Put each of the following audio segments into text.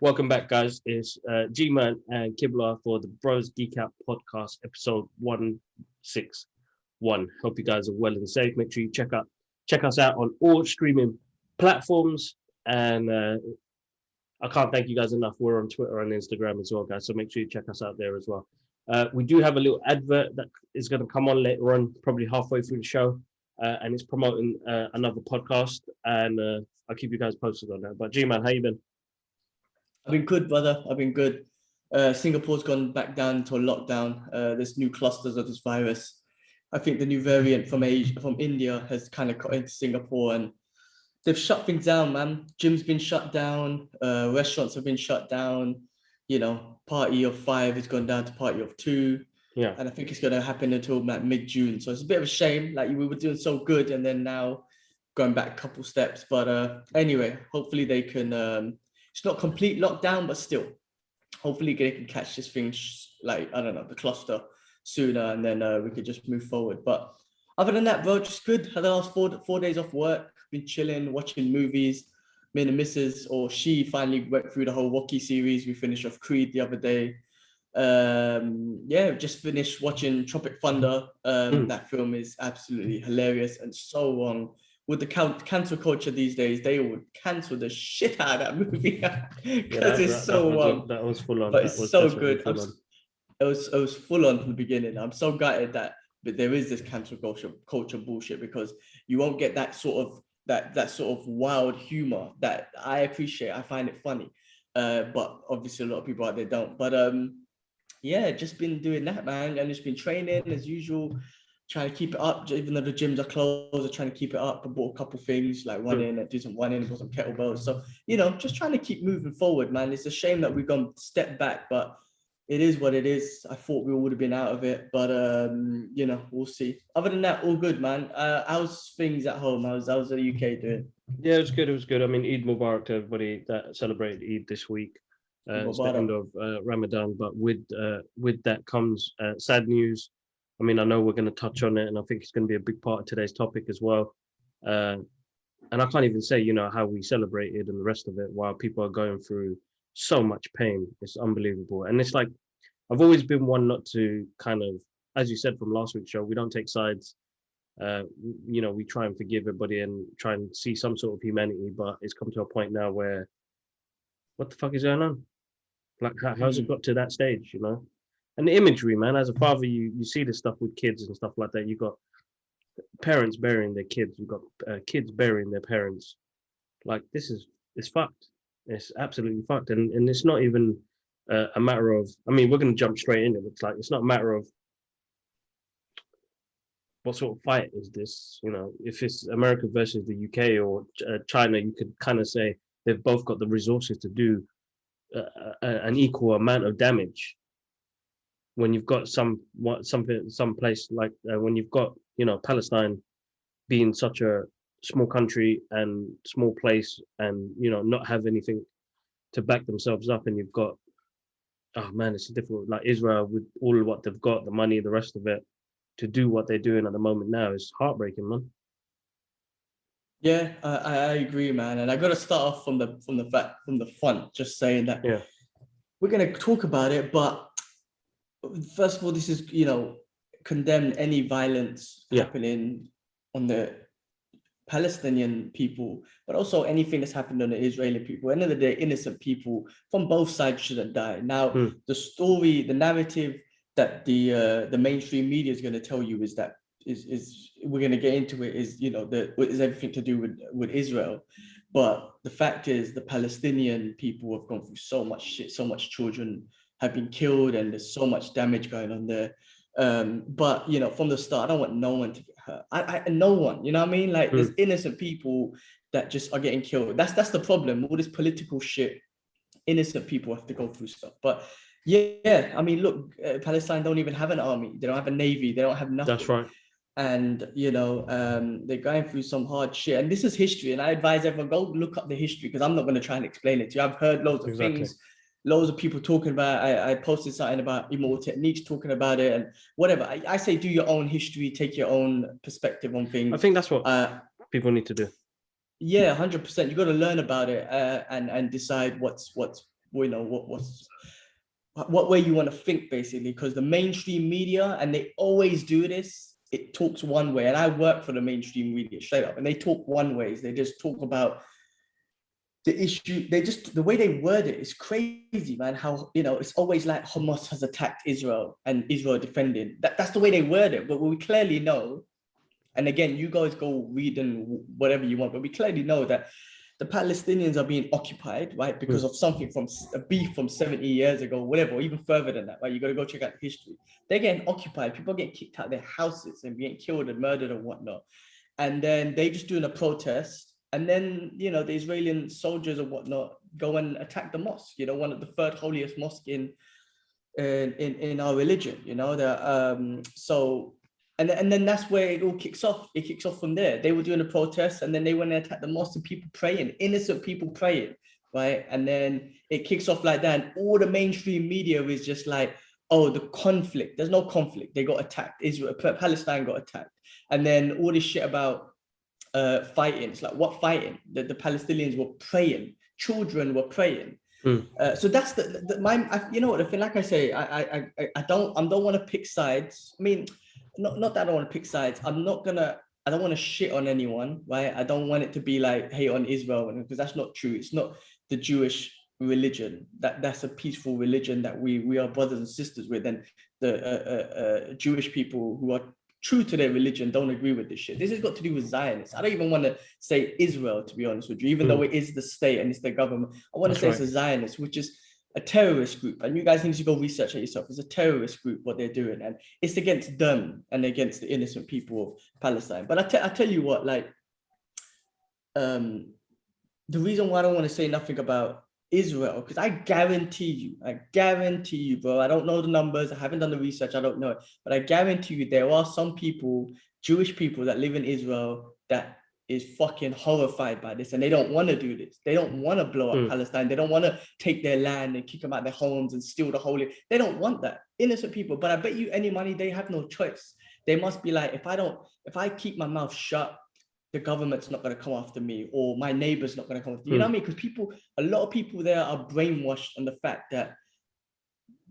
Welcome back, guys. It's G-Man and Kibla for the Bros Geek Out podcast, episode 161. Hope you guys are well and safe. Make sure you check us out on all streaming platforms. And I can't thank you guys enough. We're on Twitter and Instagram as well, guys. So make sure you check us out there as well. We do have a little advert that is going to come on later on, probably halfway through the show. And it's promoting another podcast. And I'll keep you guys posted on that. But G-Man, how you been? I've been good, brother. I've been good. Singapore's gone back down to a lockdown. There's new clusters of this virus. I think the new variant from India has kind of got into Singapore, and they've shut things down, man. Gyms been shut down. Restaurants have been shut down. You know, party of 5 has gone down to party of 2. Yeah. And I think it's going to happen until like mid-June. So it's a bit of a shame. Like we were doing so good, and then now going back a couple steps. But anyway, hopefully they can. It's not complete lockdown, but still, hopefully they can catch this thing, the cluster sooner, and then we could just move forward. But other than that, bro, just good. Had the last 4 days off work, been chilling, watching movies. Me and the missus, or she finally went through the whole Rocky series. We finished off Creed the other day. Just finished watching Tropic Thunder. That film is absolutely hilarious and so wrong. With the cancel culture these days, they would cancel the shit out of that movie because it's so wrong. That was full on. But it's so good. It was full on from the beginning. I'm so gutted that, but there is this cancel culture bullshit, because you won't get that sort of wild humor that I appreciate. I find it funny, but obviously a lot of people out there don't. But just been doing that, man, and just been training as usual. Trying to keep it up, even though the gyms are closed. I'm trying to keep it up. I bought a couple things like running and do some running, bought some kettlebells. So, just trying to keep moving forward, man. It's a shame that we've gone step back, but it is what it is. I thought we would have been out of it, but we'll see. Other than that, all good, man. How's things at home? How's the UK doing? Yeah, it was good. It was good. I mean, Eid Mubarak to everybody that celebrated Eid this week. It's the end of Ramadan, but with that comes sad news. I mean, I know we're going to touch on it, and I think it's going to be a big part of today's topic as well. And I can't even say, how we celebrated and the rest of it while people are going through so much pain. It's unbelievable. And it's like, I've always been one not to kind of, as you said from last week's show, we don't take sides. We try and forgive everybody and try and see some sort of humanity, but it's come to a point now where, what the fuck is going on? Like, how's it got to that stage, And the imagery, man, as a father, you see this stuff with kids and stuff like that. You got parents burying their kids. You've got kids burying their parents. Like, it's fucked. It's absolutely fucked. And it's not even a matter of, I mean, we're going to jump straight into it. It's not a matter of what sort of fight is this? If it's America versus the UK or China, you could kind of say they've both got the resources to do an equal amount of damage. When you've got some place like when you've got Palestine being such a small country and small place, and not have anything to back themselves up, and you've got it's difficult, like Israel with all of what they've got, the money, the rest of it, to do what they're doing at the moment now is heartbreaking, man. Yeah, I agree, man, and I got to start off from the front, just saying that we're gonna talk about it, but first of all, this is, condemn any violence happening on the Palestinian people, but also anything that's happened on the Israeli people. At the end of the day, innocent people from both sides shouldn't die. Now, the story, the narrative that the mainstream media is going to tell you is that is we're going to get into it is, is everything to do with Israel. But the fact is, the Palestinian people have gone through so much shit, so much children have been killed, and there's so much damage going on there. But from the start, I don't want no one to get hurt. No one, you know what I mean? Like, there's innocent people that just are getting killed. That's the problem. All this political shit, innocent people have to go through stuff. But yeah, I mean, look, Palestine don't even have an army. They don't have a navy. They don't have nothing. That's right. And they're going through some hard shit. And this is history. And I advise everyone, go look up the history, because I'm not going to try and explain it to you. I've heard loads of things. loads of people talking about it. I posted something about Immortal Techniques talking about it and whatever. I say do your own history, take your own perspective on things. I think that's what people need to do. Yeah, 100%. You got to learn about it and decide what way you want to think, basically, because the mainstream media, and they always do this, it talks one way. And I work for the mainstream media straight up, and they talk one way. They just talk about the issue. The way they word it is crazy, man. How, it's always like Hamas has attacked Israel and Israel defending. That's the way they word it. But we clearly know, and again, you guys go read and whatever you want, but we clearly know that the Palestinians are being occupied, right? Because of something from a beef from 70 years ago, whatever, or even further than that, right? You got to go check out the history. They're getting occupied. People are getting kicked out of their houses and being killed and murdered and whatnot. And then they just doing a protest. And then, the Israeli soldiers and whatnot go and attack the mosque, one of the third holiest mosque in our religion, so. And then that's where it all kicks off. It kicks off from there. They were doing a protest, and then they went and attacked the mosque, and people praying, innocent people praying, right? And then it kicks off like that. And all the mainstream media is just like, oh, the conflict. There's no conflict. They got attacked. Palestine got attacked. And then all this shit about fighting. It's like, what fighting? The Palestinians were praying. Children were praying. So that's the thing. Like I say, I don't want to pick sides. I mean, not that I don't want to pick sides. I don't want to shit on anyone, right? I don't want it to be like hate on Israel, because that's not true. It's not the Jewish religion. That's a peaceful religion that we are brothers and sisters with, and the Jewish people who are true to their religion don't agree with this shit. This has got to do with Zionists. I don't even want to say Israel, to be honest with you, even though it is the state and it's the government. I want to say it's a Zionist, which is a terrorist group, and you guys need to go research it yourself. It's a terrorist group, what they're doing, and it's against them and against the innocent people of Palestine. But I tell you what, like, the reason why I don't want to say nothing about Israel, because I guarantee you, bro, I don't know the numbers, I haven't done the research, I don't know it, but I guarantee you there are some people, Jewish people that live in Israel, that is fucking horrified by this, and they don't want to do this. They don't want to blow up Palestine. They don't want to take their land and kick them out their homes and steal the holy. They don't want that. Innocent people. But I bet you any money, they have no choice. They must be like, if I keep my mouth shut, the government's not going to come after me, or my neighbor's not going to come after me. You know what I mean? Because a lot of people there are brainwashed on the fact that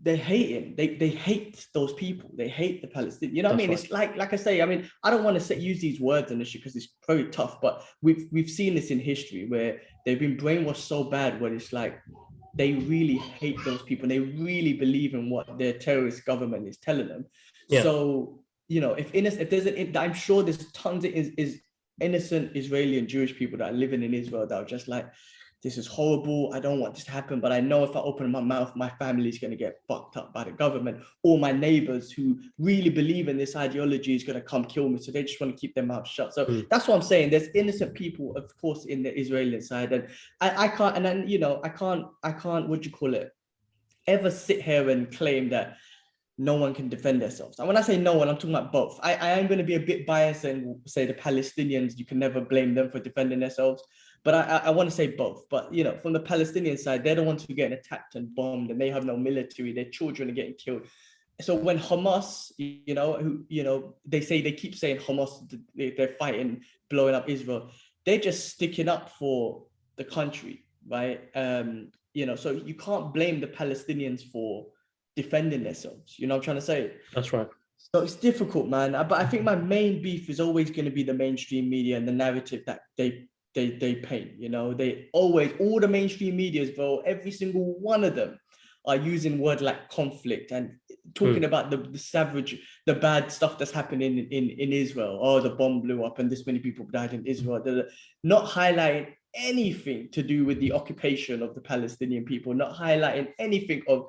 they're hating. They hate those people. They hate the Palestinians. You know what I mean? Right. It's like I say. I mean, I don't want to use these words and this shit because it's very tough. But we've seen this in history where they've been brainwashed so bad, where it's like they really hate those people. And they really believe in what their terrorist government is telling them. Yeah. So I'm sure there's tons of innocent Israeli and Jewish people that are living in Israel that are just like, this is horrible. I don't want this to happen, but I know if I open my mouth, my family's going to get fucked up by the government, or my neighbors who really believe in this ideology is going to come kill me. So they just want to keep their mouth shut. So that's what I'm saying. There's innocent people, of course, in the Israeli side, and I can't. And then I can't. What do you call it? Ever sit here and claim that no one can defend themselves. And when I say no one, I'm talking about both. I am going to be a bit biased and say the Palestinians, you can never blame them for defending themselves. But I want to say both. But, from the Palestinian side, they're the ones who are getting attacked and bombed, and they have no military. Their children are getting killed. So when Hamas, they keep saying Hamas, they're fighting, blowing up Israel. They're just sticking up for the country, right? So you can't blame the Palestinians for defending themselves. You know what I'm trying to say? That's right. So it's difficult, man. But I think my main beef is always going to be the mainstream media and the narrative that they paint. They always, all the mainstream medias, bro, every single one of them are using word like conflict and talking about the savage, the bad stuff that's happening in Israel. Oh, the bomb blew up and this many people died in Israel. They're not highlighting anything to do with the occupation of the Palestinian people, not highlighting anything of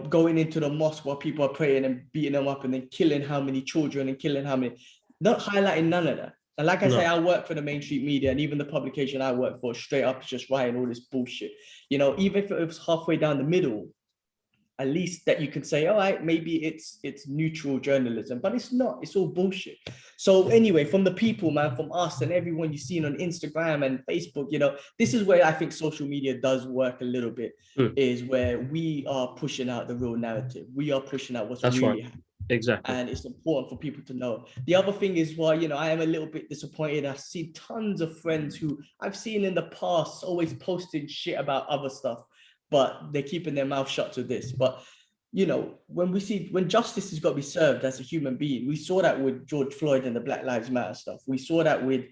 going into the mosque while people are praying and beating them up and then killing how many children and killing how many, not highlighting none of that. And like I say, I work for the mainstream media, and even the publication I work for straight up is just writing all this bullshit. Even if it was halfway down the middle, at least that you can say, all right, maybe it's neutral journalism, but it's not. It's all bullshit. So anyway, from the people, man, from us and everyone you've seen on Instagram and Facebook, this is where I think social media does work a little bit, is where we are pushing out the real narrative. We are pushing out what's really happening. Exactly. And it's important for people to know. The other thing is why, I am a little bit disappointed. I see tons of friends who I've seen in the past always posting shit about other stuff, but they're keeping their mouth shut to this. But, when justice has got to be served as a human being, we saw that with George Floyd and the Black Lives Matter stuff. We saw that with,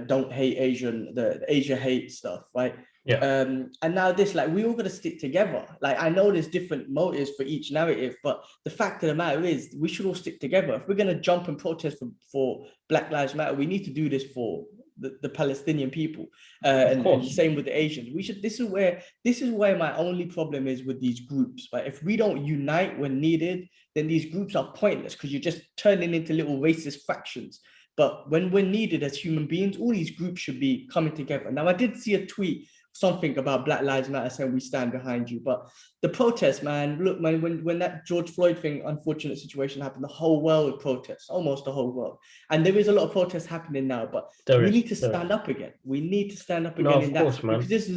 don't hate Asian, the Asia hate stuff, right? Yeah. And now this, like, we all got to stick together. Like, I know there's different motives for each narrative, but the fact of the matter is we should all stick together. If we're going to jump and protest for Black Lives Matter, we need to do this for the Palestinian people, and the same with the Asians. This is where my only problem is with these groups. Right? If we don't unite when needed, then these groups are pointless, because you're just turning into little racist factions. But when we're needed as human beings, all these groups should be coming together. Now, I did see a tweet, something about Black Lives Matter saying we stand behind you, but the protest, man, look, man, when that George Floyd thing, unfortunate situation happened, the whole world protests, almost the whole world. And there is a lot of protests happening now, but we need to stand up again. We need to stand up again in that, because this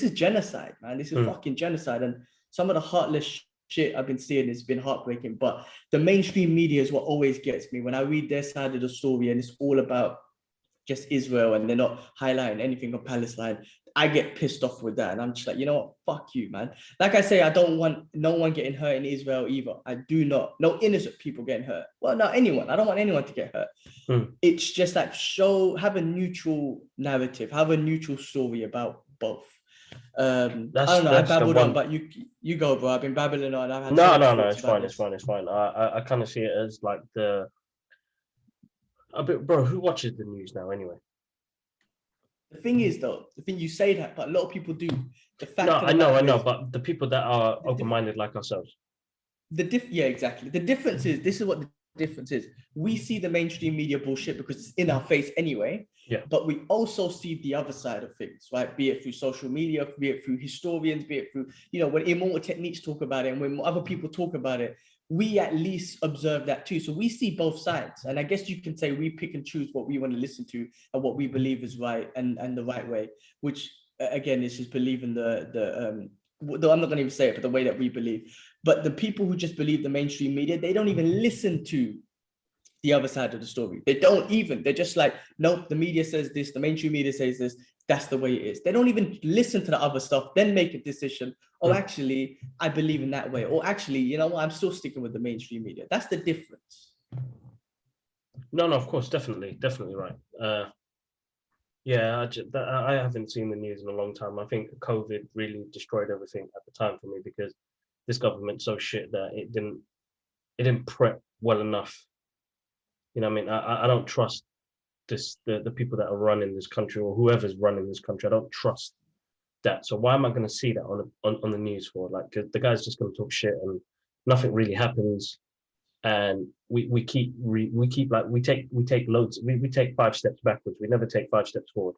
is genocide, man. This is fucking genocide. And some of the heartless shit I've been seeing has been heartbreaking, but the mainstream media is what always gets me when I read their side of the story, and it's all about just Israel and they're not highlighting anything of Palestine. I get pissed off with that, and I'm just like, you know what, fuck you, man. Like I say, I don't want no one getting hurt in Israel either. I do not. No innocent people getting hurt. Well, not anyone. I don't want anyone to get hurt. It's just like, have a neutral narrative, have a neutral story about both. I don't know. I babbled on, but you go, bro. I've been babbling on. I've had no. It's fine. I kind of see it as like bro. Who watches the news now anyway? The thing is, though, you say that, but a lot of people do. The fact I know, but the people that are open-minded like ourselves. Yeah, exactly. The difference is, this is what the difference is. We see the mainstream media bullshit because it's in our face anyway. Yeah. But we also see the other side of things, right? Be it through social media, be it through historians, be it through, when Immortal Techniques talk about it and when other people talk about it, we at least observe that too. So we see both sides. And I guess you can say we pick and choose what we want to listen to and what we believe is right and the right way, which again is just believing though I'm not going to even say it, but the way that we believe. But the people who just believe the mainstream media, they don't even listen to the other side of the story. They're just like, nope, the media says this, the mainstream media says this, that's the way it is. They don't even listen to the other stuff, then make a decision. Oh, actually, I believe in that way. Or actually, you know what, I'm still sticking with the mainstream media. That's the difference. No, of course, definitely right. Yeah, I haven't seen the news in a long time. I think COVID really destroyed everything at the time for me, because this government's so shit that it didn't prep well enough. You know what I mean? I don't trust the people that are running this country, or whoever's running this country. I don't trust that. So why am I going to see that on the news for? Like, the guy's just going to talk shit and nothing really happens. And we take 5 steps backwards. We never take 5 steps forward,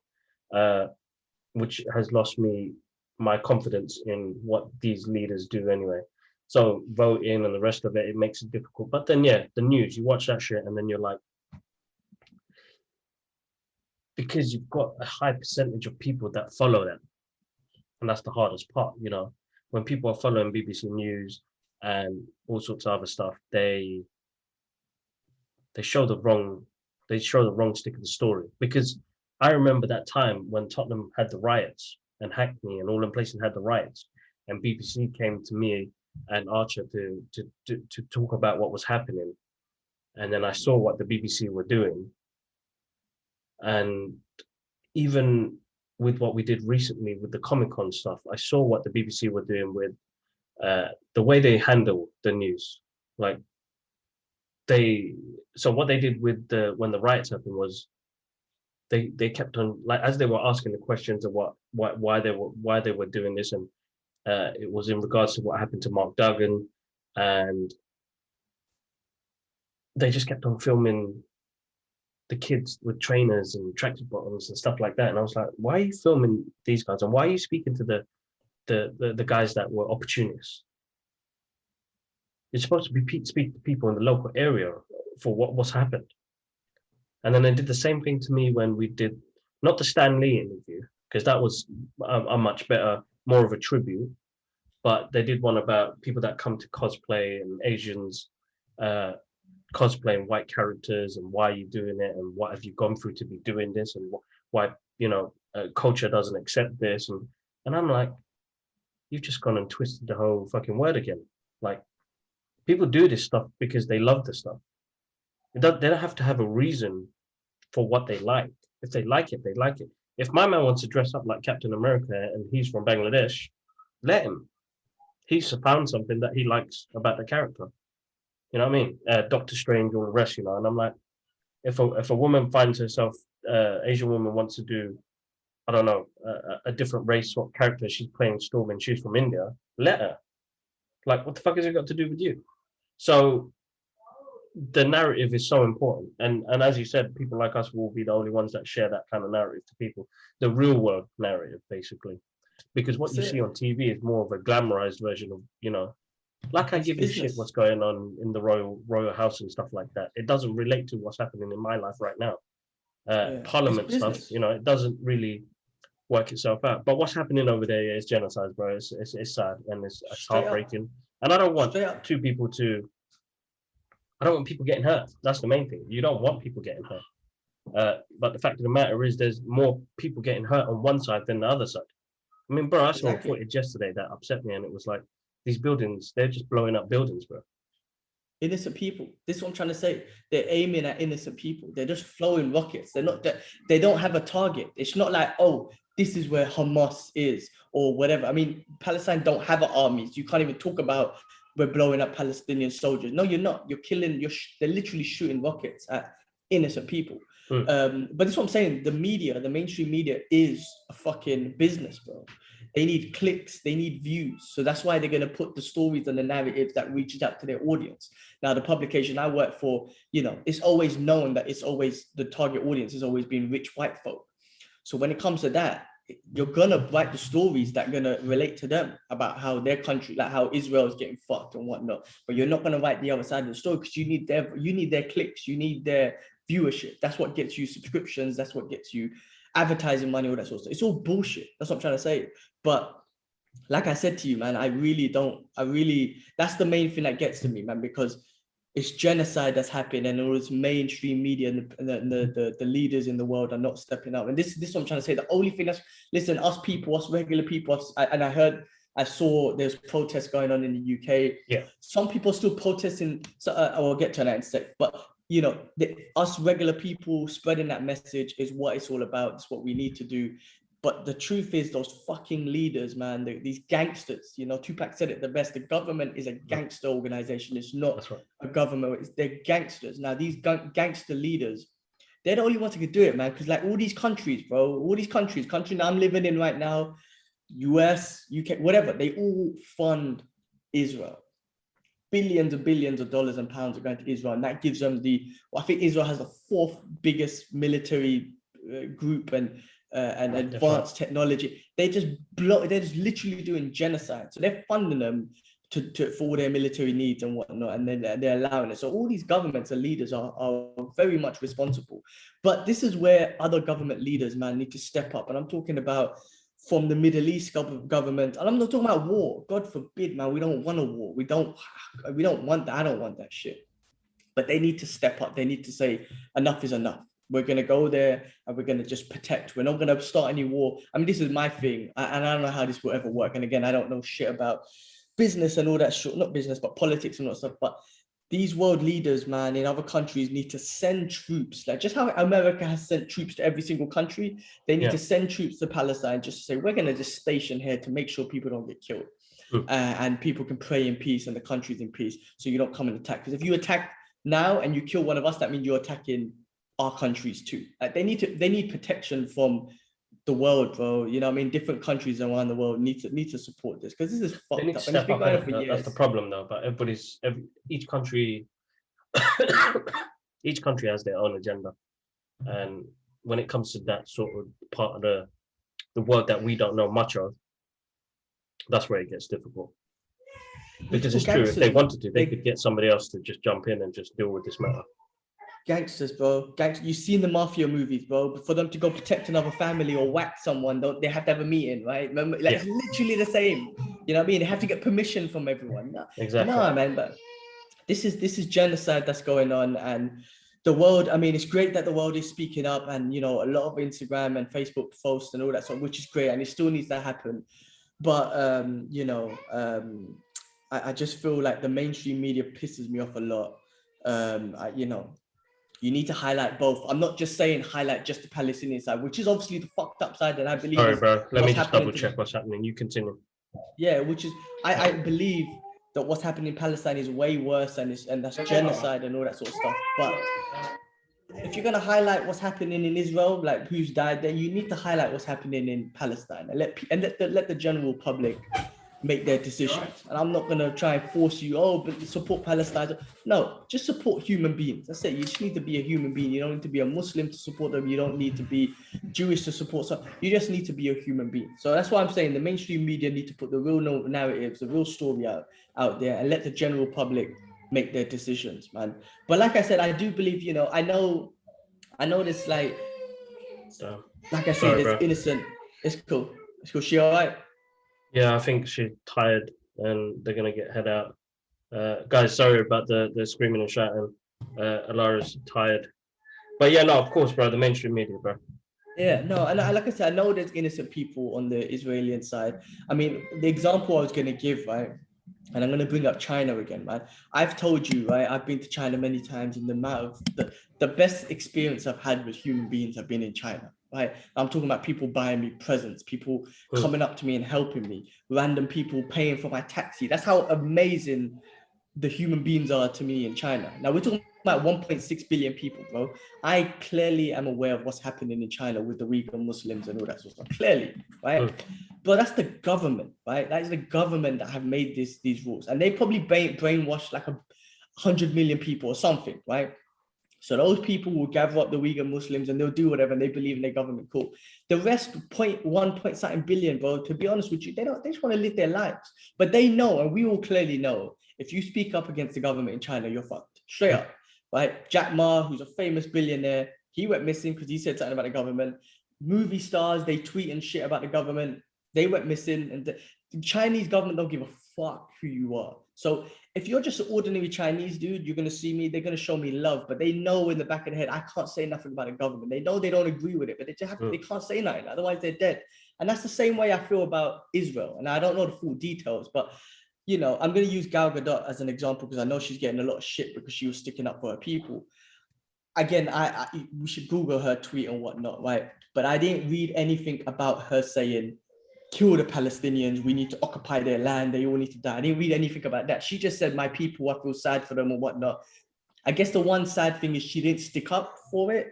which has lost me my confidence in what these leaders do anyway. So voting and the rest of it makes it difficult. But then, yeah, the news, you watch that shit and then you're like, because you've got a high percentage of people that follow them. And that's the hardest part, when people are following BBC News and all sorts of other stuff, they show the wrong stick of the story. Because I remember that time when Tottenham had the riots and Hackney and all them places had the riots, and BBC came to me and Archer to talk about what was happening. And then I saw what the BBC were doing. And even with what we did recently with the Comic-Con stuff, I saw what the BBC were doing with the way they handle the news. Like, so what they did with when the riots happened was they kept on, like, as they were asking the questions of why they were doing this, and it was in regards to what happened to Mark Duggan, and they just kept on filming the kids with trainers and tracksuit bottoms and stuff like that. And I was like, why are you filming these guys? And why are you speaking to the guys that were opportunists? You're supposed to be speak to people in the local area for what's happened. And then they did the same thing to me when we did not the Stan Lee interview, because that was a much better, more of a tribute. But they did one about people that come to cosplay and Asians cosplaying white characters and why are you doing it and what have you gone through to be doing this and why culture doesn't accept this and I'm like, you've just gone and twisted the whole fucking word again. Like, people do this stuff because they love the stuff. They don't have to have a reason for what they like. If they like it, they like it. If my man wants to dress up like Captain America and he's from Bangladesh, let him. He's found something that he likes about the character. You know what I mean? Doctor Strange or the rest, and I'm like, if a woman finds herself, Asian woman wants to do, I don't know, a different race or character, she's playing Storm and she's from India, let her. Like, what the fuck has it got to do with you? So the narrative is so important. And as you said, people like us will be the only ones that share that kind of narrative to people. The real world narrative, basically. Because what you see on TV is more of a glamorized version of, like I give a shit what's going on in the royal house and stuff like that. It doesn't relate to what's happening in my life right now. Parliament stuff, it doesn't really work itself out. But what's happening over there is genocide, bro. It's sad and it's heartbreaking. And I don't want I don't want people getting hurt. That's the main thing. You don't want people getting hurt. But the fact of the matter is there's more people getting hurt on one side than the other side. I mean, bro, I saw footage yesterday that upset me, and it was like, these buildings, they're just blowing up buildings, bro. Innocent people. This is what I'm trying to say. They're aiming at innocent people. They're just flowing rockets. They don't have a target. It's not like, oh, this is where Hamas is or whatever. I mean, Palestine don't have armies. You can't even talk about we're blowing up Palestinian soldiers. No, you're not. You're killing. They're literally shooting rockets at innocent people. But that's what I'm saying. The media, the mainstream media, is a fucking business, bro. They need clicks, they need views. So that's why they're going to put the stories and the narratives that reaches out to their audience. Now, the publication I work for, it's always known that it's always the target audience has always been rich white folk. So when it comes to that, you're going to write the stories that are going to relate to them about how their country, like how Israel is getting fucked and whatnot. But you're not going to write the other side of the story because you need their clicks, you need their viewership. That's what gets you subscriptions. That's what gets you advertising money, all that sort of stuff. It's all bullshit. That's what I'm trying to say. But like I said to you, man, that's the main thing that gets to me, man, because it's genocide that's happening and all this mainstream media and the leaders in the world are not stepping up. And this is what I'm trying to say. The only thing listen, us regular people, I saw there's protests going on in the UK. Yeah. Some people are still protesting. So I will get to that in a sec. But us regular people spreading that message is what it's all about. It's what we need to do. But the truth is, those fucking leaders, man, these gangsters, Tupac said it the best. The government is a gangster organization. It's not a government. They're gangsters. Now, these gangster leaders, they're the only ones who can do it, man. Because like all these countries, bro, country that I'm living in right now, US, UK, whatever, they all fund Israel. Billions and billions of dollars and pounds are going to Israel. And that gives them I think Israel has the fourth biggest military group and advanced technology. They're just literally doing genocide. So they're funding them for all their military needs and whatnot, and then they're allowing it. So all these governments and leaders are very much responsible. But this is where other government leaders, man, need to step up. And I'm talking about from the Middle East government, and I'm not talking about war. God forbid, man, we don't want a war. We don't want that. I don't want that shit. But they need to step up. They need to say enough is enough. We're going to go there and we're going to just protect. We're not going to start any war. I mean, this is my thing. And I don't know how this will ever work. And again, I don't know shit about business and all that shit. Not business, but politics and all that stuff. But these world leaders, man, in other countries need to send troops. Like just how America has sent troops to every single country, they need to send troops to Palestine just to say, we're going to just station here to make sure people don't get killed. And people can pray in peace and the country's in peace. So you don't come and attack. Because if you attack now and you kill one of us, that means you're attacking our countries too. Like they need protection from the world, bro. You know what I mean? Different countries around the world need to support this because this is fucked up. And it's been going on for years. That's the problem though. But each country has their own agenda. And when it comes to that sort of part of the world that we don't know much of, that's where it gets difficult. Because it's true, if they wanted to, they could get somebody else to just jump in and just deal with this matter. Gangsters, bro. You've seen the mafia movies, bro. But for them to go protect another family or whack someone, they have to have a meeting, right? Remember, like, it's literally the same. You know what I mean? They have to get permission from everyone. Exactly. No, man, but this is genocide that's going on, and the world. I mean, it's great that the world is speaking up, and a lot of Instagram and Facebook posts and all that sort, which is great, and it still needs to happen. But I just feel like the mainstream media pisses me off a lot. You need to highlight both. I'm not just saying highlight just the Palestinian side, which is obviously the fucked up side, and I believe. Sorry, bro. Let me just double check what's happening. You continue. Yeah, which is I believe that what's happening in Palestine is way worse, and that's genocide and all that sort of stuff. But if you're gonna highlight what's happening in Israel, like who's died there, you need to highlight what's happening in Palestine and let the general public make their decisions. And I'm not going to try and force you, but support Palestine. No, just support human beings. That's it. You just need to be a human being. You don't need to be a Muslim to support them. You don't need to be Jewish to support them. You just need to be a human being. So that's why I'm saying the mainstream media need to put the real narratives, the real story out there, and let the general public make their decisions, man. But like I said, I do believe, I know this, like I said, it's innocent. It's cool. She all right? Yeah, I think she's tired and they're going to get head out. Guys, sorry about the screaming and shouting. Alara's tired. But yeah, no, of course, bro, the mainstream media, bro. Yeah, no, and like I said, I know there's innocent people on the Israeli side. I mean, the example I was going to give, right, and I'm going to bring up China again, man. I've told you, right, I've been to China many times, and the amount of the best experience I've had with human beings have been in China, right? I'm talking about people buying me presents, people coming up to me and helping me, random people paying for my taxi. That's how amazing the human beings are to me in China. Now we're talking about 1.6 billion people, bro. I clearly am aware of what's happening in China with the Uyghur Muslims and all that sort of stuff. Clearly, right? But that's the government, right? That is the government that have made these rules, and they probably brainwashed like 100 million people or something, right? So those people will gather up the Uyghur Muslims and they'll do whatever, and they believe in their government. Cool. The rest, 0.1 something billion, bro, to be honest with you, they just want to live their lives. But they know, and we all clearly know, if you speak up against the government in China, you're fucked. Straight up, right? Jack Ma, who's a famous billionaire, he went missing because he said something about the government. Movie stars, they tweet and shit about the government. They went missing, and the Chinese government don't give a fuck who you are. So if you're just an ordinary Chinese dude, you're going to see me, they're going to show me love, but they know in the back of the head, I can't say nothing about the government. They know they don't agree with it, but they can't say nothing. Otherwise they're dead. And that's the same way I feel about Israel. And I don't know the full details, but I'm going to use Gal Gadot as an example because I know she's getting a lot of shit because she was sticking up for her people. Again, we should Google her tweet and whatnot, right? But I didn't read anything about her saying, kill the Palestinians, we need to occupy their land, they all need to die. I didn't read anything about that. She just said, my people, I feel sad for them and whatnot. I guess the one sad thing is she didn't stick up for it,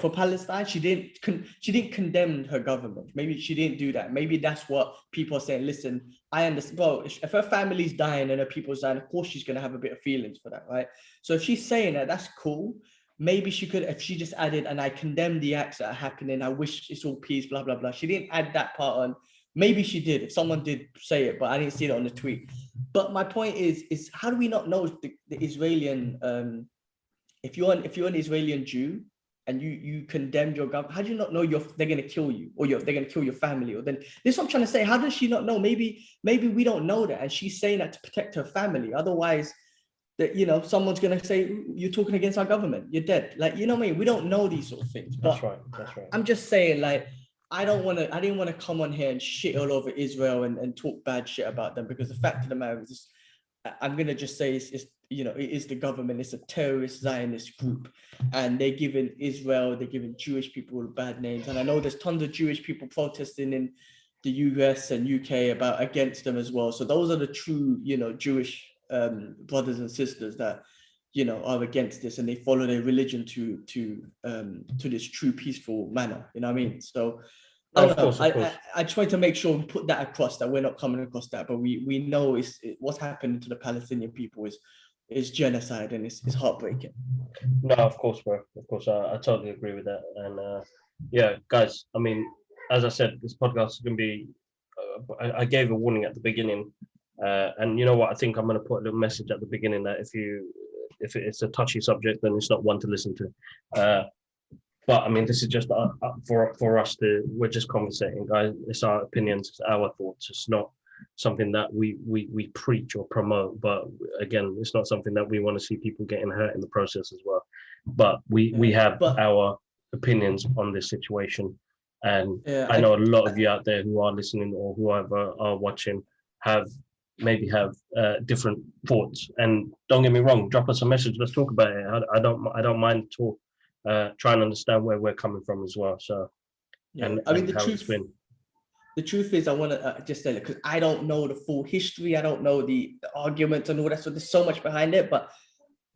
for Palestine. She didn't condemn her government. Maybe she didn't do that. Maybe that's what people are saying. Listen, I understand. Well, if her family's dying and her people's dying, of course she's going to have a bit of feelings for that, right? So if she's saying that, that's cool. Maybe she could, if she just added, and I condemn the acts that are happening, I wish it's all peace, blah, blah, blah. She didn't add that part on. Maybe she did, if someone did say it, but I didn't see it on the tweet. But my point is how do we not know the Israeli, if you're an Israeli Jew and you condemned your government, how do you not know they're going to kill you, or they're going to kill your family? Or then this is what I'm trying to say. How does she not know? Maybe we don't know that, and she's saying that to protect her family. Otherwise, that someone's going to say, you're talking against our government, you're dead. Like, you know what I mean? We don't know these sort of things. But that's right. I'm just saying, like, I didn't want to come on here and shit all over Israel and talk bad shit about them, because the fact of the matter is, I'm going to just say it is the government. It's a terrorist Zionist group, and they're giving Jewish people bad names. And I know there's tons of Jewish people protesting in the US and UK against them as well. So those are the true, Jewish brothers and sisters that, are against this, and they follow their religion to this true peaceful manner. You know what I mean? So I don't know. I try to make sure we put that across, that we're not coming across that, but we know what's happening to the Palestinian people is is genocide, and it's heartbreaking. No, of course, bro. Of course, I totally agree with that. And yeah, guys, I mean, as I said, this podcast is going to be. I gave a warning at the beginning, and you know what? I think I'm going to put a little message at the beginning that if it's a touchy subject, then it's not one to listen to. But I mean, this is just for us to. We're just conversating, guys. It's our opinions, it's our thoughts. It's not something that we preach or promote. But again, it's not something that we want to see people getting hurt in the process as well. But we have our opinions on this situation, and I know a lot of you out there who are listening or whoever are watching maybe have different thoughts. And don't get me wrong, drop us a message. Let's talk about it. I don't mind try and understand where we're coming from as well. So, yeah, I mean, the truth is, I want to just say it because I don't know the full history. I don't know the arguments and all that. So there's so much behind it. But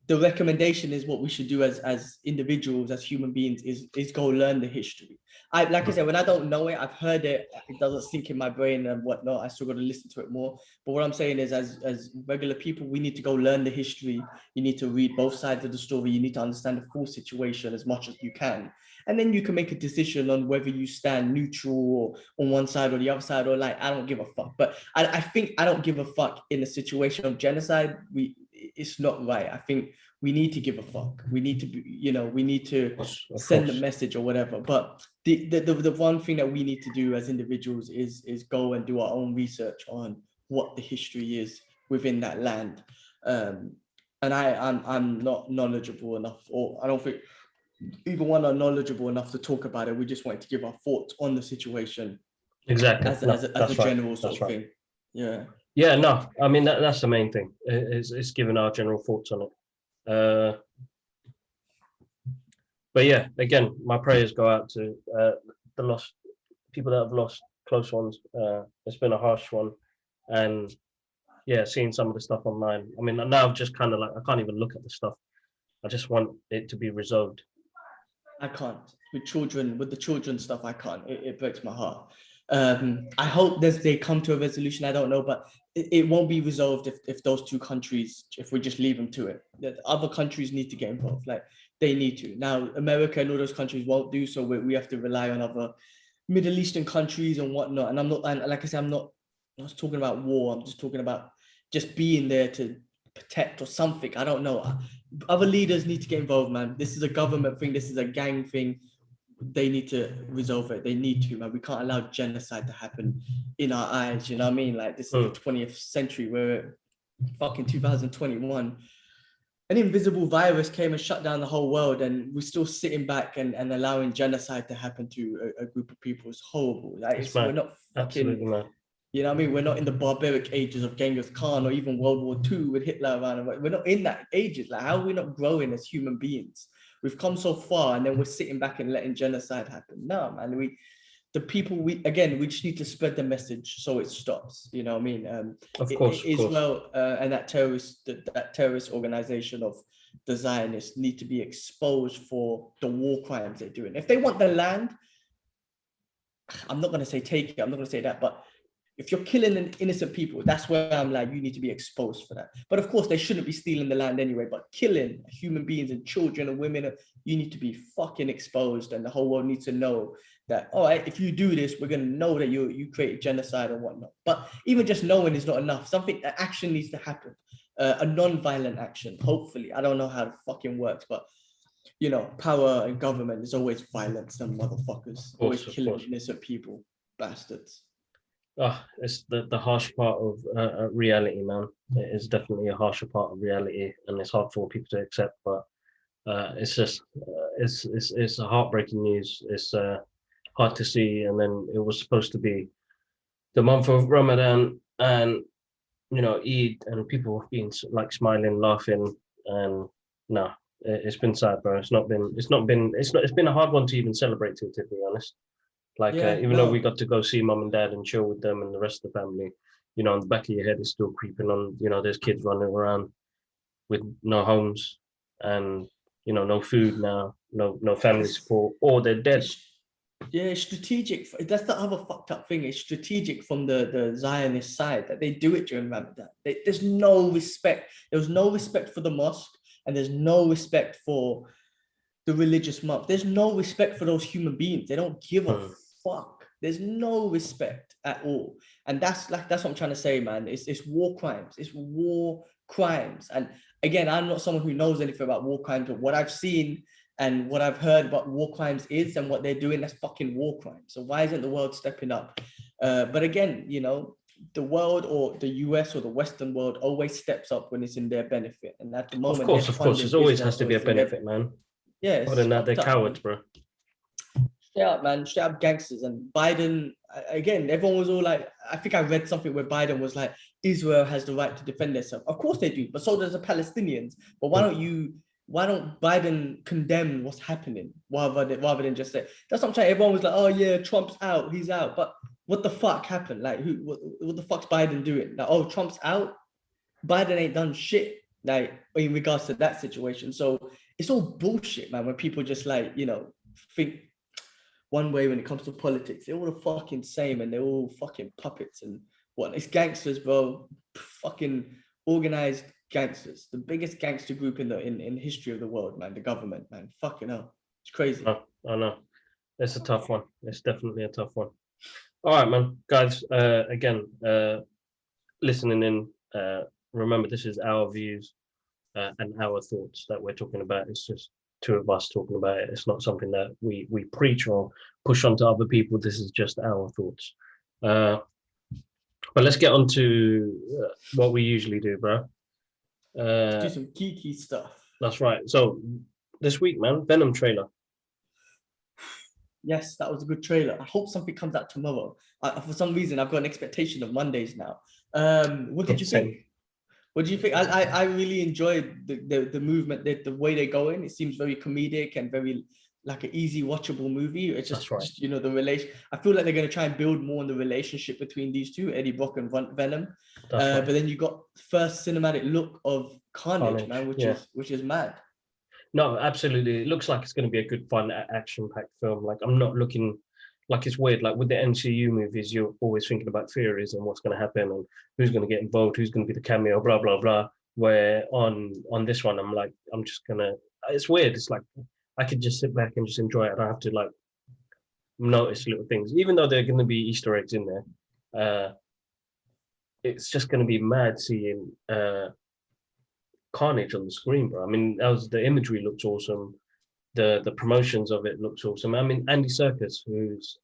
the recommendation is what we should do as individuals, as human beings, is go learn the history. Like I said, when I don't know it, I've heard it. It doesn't sink in my brain and whatnot. I still got to listen to it more. But what I'm saying is, as regular people, we need to go learn the history. You need to read both sides of the story. You need to understand the full situation as much as you can. And then you can make a decision on whether you stand neutral or on one side or the other side, or like, I don't give a fuck. But I think I don't give a fuck in a situation of genocide. It's not right. I think we need to give a fuck. We need to be, we need to send a message or whatever. But the one thing that we need to do as individuals is go and do our own research on what the history is within that land. And I'm not knowledgeable enough, or I don't think either one are knowledgeable enough to talk about it. We just wanted to give our thoughts on the situation. Exactly. As a general sort of thing. Yeah. Yeah, no, I mean, that's the main thing. It's giving our general thoughts on it. But yeah, again, my prayers go out to the lost people that have lost close ones. It's been a harsh one. And yeah, seeing some of the stuff online. I mean, now I'm just kind of like, I can't even look at the stuff. I just want it to be resolved. I can't. With the children stuff, I can't. It breaks my heart. I hope they come to a resolution. I don't know, but it won't be resolved if those two countries, if we just leave them to it. The other countries need to get involved. Like, they need to. Now, America and all those countries won't do so. We have to rely on other Middle Eastern countries and whatnot. And like I said, I'm not talking about war. I'm just talking about just being there to protect or something. I don't know. Other leaders need to get involved, man. This is a government thing. This is a gang thing. They need to resolve it. They need to, man. We can't allow genocide to happen in our eyes. You know what I mean? Like, this is the 20th century. We're fucking 2021. An invisible virus came and shut down the whole world, and we're still sitting back and allowing genocide to happen to a group of people. It's horrible. Like, we're not fucking, you know what I mean? We're not in the barbaric ages of Genghis Khan or even World War II with Hitler around. We're not in that ages. Like, how are we not growing as human beings? We've come so far, and then we're sitting back and letting genocide happen. No, man. We just need to spread the message so it stops. You know what I mean? Of course, Israel and that terrorist organization of the Zionists need to be exposed for the war crimes they're doing. If they want the land, I'm not going to say take it. I'm not going to say that, but if you're killing innocent people, that's where I'm like, you need to be exposed for that. But of course, they shouldn't be stealing the land anyway. But killing human beings and children and women, you need to be fucking exposed, and the whole world needs to know that, all right, if you do this, we're going to know that you created genocide and whatnot. But even just knowing is not enough. Action needs to happen. A non-violent action, hopefully. I don't know how it fucking works, but power and government is always violence. Them motherfuckers always killing innocent people, bastards. It's the harsh part of reality, man. It is definitely a harsher part of reality, and it's hard for people to accept. But it's just it's a heartbreaking news. It's hard to see. And then it was supposed to be the month of Ramadan, and Eid, and people have been like smiling, laughing, and no, it's been sad, bro. It's been a hard one to even celebrate, to be honest. Like, even though we got to go see mom and dad and chill with them and the rest of the family, on the back of your head is still creeping on. There's kids running around with no homes and, no food now, no family support, or they're dead. Yeah, it's strategic. That's the other fucked up thing. It's strategic from the Zionist side that they do it during Ramadan. There's no respect. There was no respect for the mosque, and there's no respect for the religious month. There's no respect for those human beings. They don't give a fuck. There's no respect at all. And that's what I'm trying to say, man. It's war crimes. It's war crimes. And again, I'm not someone who knows anything about war crimes, but what I've seen and what I've heard about war crimes is and what they're doing, that's fucking war crimes. So why isn't the world stepping up? But again, you know, the world or the US or the Western world always steps up when it's in their benefit. And at the moment, of course, it always has to be a benefit, man. Yeah, other than that, they're cowards, bro. Straight up, man. Straight up gangsters. And Biden, again, everyone was all like, I think I read something where Biden was like, Israel has the right to defend itself. Of course they do, but so does the Palestinians. But why don't Biden condemn what's happening rather than just say, that's what I'm saying. Everyone was like, oh yeah, Trump's out, he's out. But what the fuck happened? Like, what the fuck's Biden doing? Like, oh, Trump's out? Biden ain't done shit, like, in regards to that situation. So it's all bullshit, man, when people just like, you know, think one way when it comes to politics. They're all the fucking same and they're all fucking puppets and what? It's gangsters, bro. Fucking organized gangsters. The biggest gangster group in the history of the world, man. The government, man. Fucking hell. It's crazy. I know. It's a tough one. It's definitely a tough one. All right, man. Guys, again, listening in, remember this is our views and our thoughts that we're talking about. It's just two of us talking about it. It's not something that we preach or push onto other people. This is just our thoughts. But let's get on to what we usually do, bro. Let's do some geeky stuff. That's right. So this week, man, Venom trailer. Yes, that was a good trailer. I hope something comes out tomorrow. For some reason, I've got an expectation of Mondays now. What did you think? What do you think? I really enjoyed the movement, the way they're going. It seems very comedic and very like an easy watchable movie. It's just you know, the relation. I feel like they're going to try and build more on the relationship between these two, Eddie Brock and Venom. But then you got first cinematic look of Carnage, man, which is mad. No, absolutely. It looks like it's going to be a good, fun, action-packed film. Like, I'm not looking like it's weird. Like with the MCU movies, you're always thinking about theories and what's going to happen and who's going to get involved, who's going to be the cameo, blah blah blah. Where on this one, I'm like, I'm just gonna. It's weird. It's like I could just sit back and just enjoy it. I don't have to like notice little things, even though there are going to be Easter eggs in there. It's just going to be mad seeing Carnage on the screen, bro. I mean, the imagery looks awesome. The promotions of it looks awesome. I mean, Andy Serkis, who's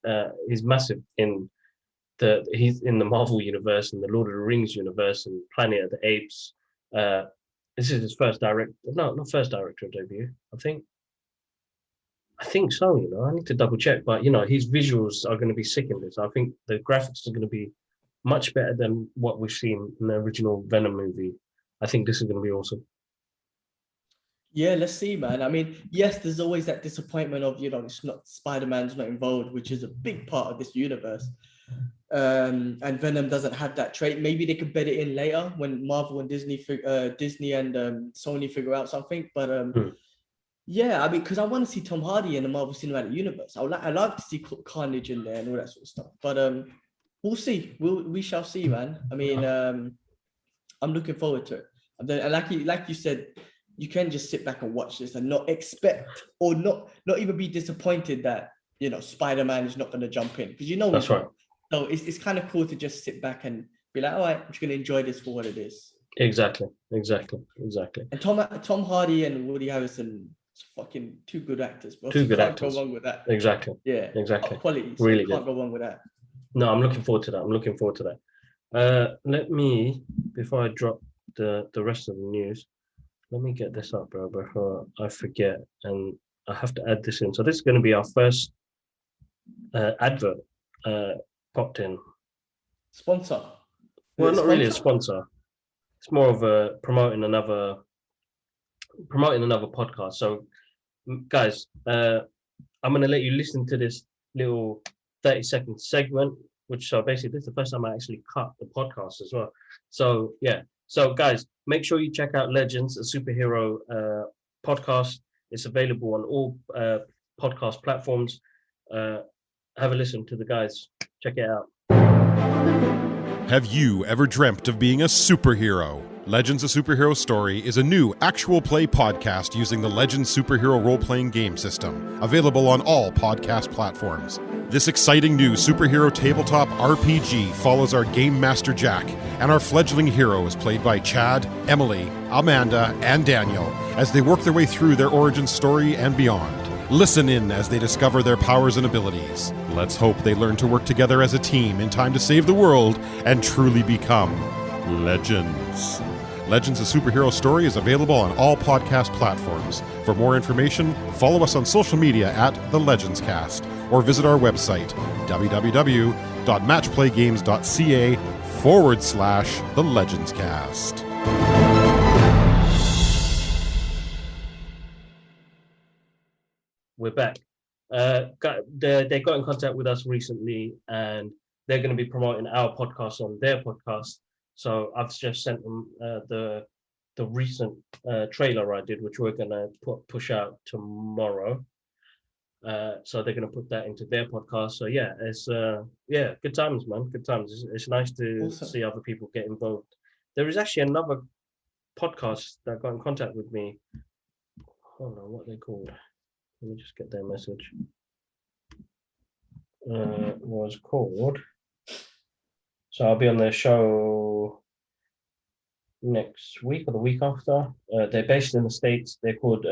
he's massive he's in the Marvel universe and the Lord of the Rings universe and Planet of the Apes. This is his first not first director debut. I think so. You know, I need to double check, but you know, his visuals are going to be sick in this. I think the graphics are going to be much better than what we've seen in the original Venom movie. I think this is going to be awesome. Yeah, let's see, man. I mean, yes, there's always that disappointment of, you know, it's not Spider-Man's not involved, which is a big part of this universe. And Venom doesn't have that trait. Maybe they could bed it in later when Marvel and Disney and Sony figure out something. But yeah, I mean, because I want to see Tom Hardy in the Marvel Cinematic Universe. I like to see Carnage in there and all that sort of stuff. But we'll see. We shall see, man. I mean, I'm looking forward to it. And like you said, you can just sit back and watch this and not expect or not even be disappointed that, you know, Spider-Man is not going to jump in, because you know that's right. So it's kind of cool to just sit back and be like, all right, I'm just going to enjoy this for what it is. Exactly. And Tom Hardy and Woody Harrelson, fucking two good actors, bro. Two good actors. Can't go wrong with that. Exactly. Yeah. Exactly. Quality. So really can't go wrong with that. No, I'm looking forward to that. Let me, before I drop the rest of the news, let me get this up, bro, before I forget, and I have to add this in. So this is going to be our first advert popped in. Sponsor. Well, not really a sponsor. It's more of a promoting another podcast. So, guys, I'm going to let you listen to this little 30-second segment, which so basically this is the first time I actually cut the podcast as well. So yeah. So guys, make sure you check out Legends, a superhero podcast. It's available on all podcast platforms. have a listen to the guys. Check it out. Have you ever dreamt of being a superhero? Legends: A Superhero Story is a new actual play podcast using the Legends Superhero role-playing game system, available on all podcast platforms. This exciting new superhero tabletop RPG follows our Game Master Jack and our fledgling heroes played by Chad, Emily, Amanda, and Daniel as they work their way through their origin story and beyond. Listen in as they discover their powers and abilities. Let's hope they learn to work together as a team in time to save the world and truly become legends. Legends: A Superhero Story is available on all podcast platforms. For more information, follow us on social media at The Legends Cast or visit our website, www.matchplaygames.ca/The Legends Cast. We're back. They got in contact with us recently, and they're going to be promoting our podcast on their podcast. So I've just sent them the recent trailer I did, which we're going to push out tomorrow. So they're going to put that into their podcast. So yeah, it's good times, man. Good times. It's nice to see other people get involved. There is actually another podcast that got in contact with me. Hold on, what are they called? Let me just get their message. Was called. So I'll be on their show next week or the week after. They're based in the States. They're called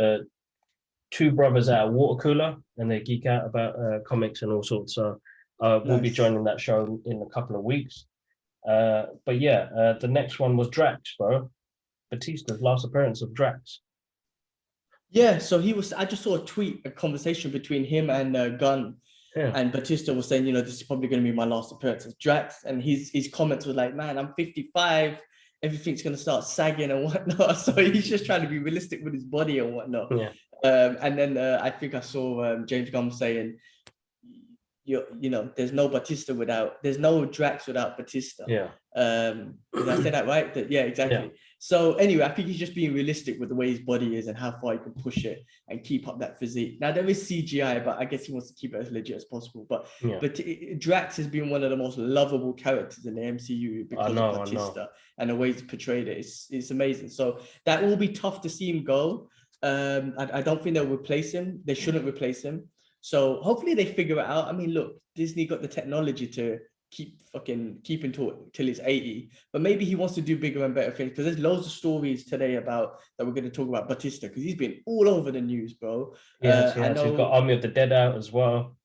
Two Brothers at a Water Cooler, and they geek out about comics and all sorts. So we'll be joining that show in a couple of weeks. But yeah, the next one was Drax, bro. Batista's last appearance of Drax. Yeah, so I just saw a conversation between him and Gunn. Yeah. And Batista was saying, this is probably going to be my last appearance as Drax. And his comments were like, man, I'm 55. Everything's going to start sagging and whatnot. So he's just trying to be realistic with his body and whatnot. Yeah. And then I think I saw James Gunn saying, there's no Drax without Batista. Yeah. Did I say that right? Yeah, exactly. Yeah. So anyway, I think he's just being realistic with the way his body is and how far he can push it and keep up that physique. Now there is CGI, but I guess he wants to keep it as legit as possible. But Drax has been one of the most lovable characters in the MCU because of Batista and the way he's portrayed it. It's amazing. So that will be tough to see him go. I don't think they'll replace him. They shouldn't replace him. So hopefully they figure it out. I mean, look, Disney got the technology to keep him till he's 80, but maybe he wants to do bigger and better things, because there's loads of stories today that we're going to talk about Batista, because he's been all over the news, bro. Yes, he's got Army of the Dead out as well.